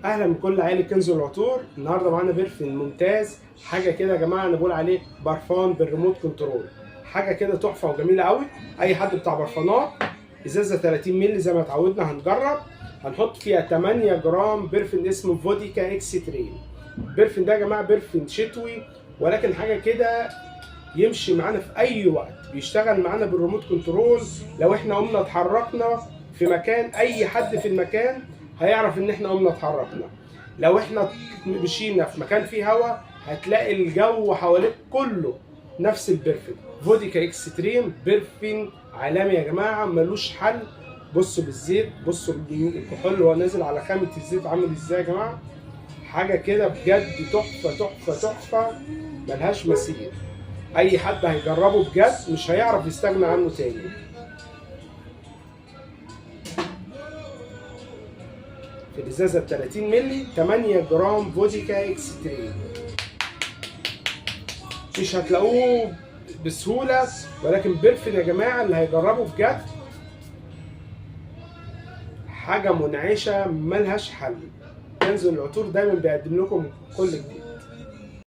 اهلا بكل عائله كنز العطور. النهارده معانا برفين ممتاز، حاجه كده يا جماعه انا بقول عليه برفان بالريموت كنترول، حاجه كده تحفه وجميله قوي. اي حد بتاع برفانات. ازازه 30 مللي زي ما اتعودنا هنجرب. هنحط فيها 8 جرام برفين اسمه فوديكا اكس ترين. البرفين ده يا جماعه برفين شتوي، ولكن حاجه كده يمشي معانا في اي وقت، بيشتغل معانا بالريموت كنترول. لو احنا قمنا اتحركنا في مكان، اي حد في المكان هيعرف ان احنا قمنا اتحركنا. لو احنا مشينا في مكان فيه هواء هتلاقي الجو حواليك كله نفس البرفين. فوديكا اكستريم برفين عالمي يا جماعه، ملوش حل. بصوا بالزيت، بصوا الكحول وهو نازل على خامه الزيت عامل ازاي يا جماعه. حاجه كده بجد تحفه تحفه تحفه، ملهاش مثيل. اي حد هيجربه بجد مش هيعرف يستغنى عنه تاني. في الازازه ب 30 مللي 8 جرام فوديكا اكستريم. مش هتلاقوه بسهوله، ولكن برفن يا جماعه اللي هيجربه بجد حاجه منعشه ملهاش حل. كنز العطور دايما بيقدم لكم كل جديد.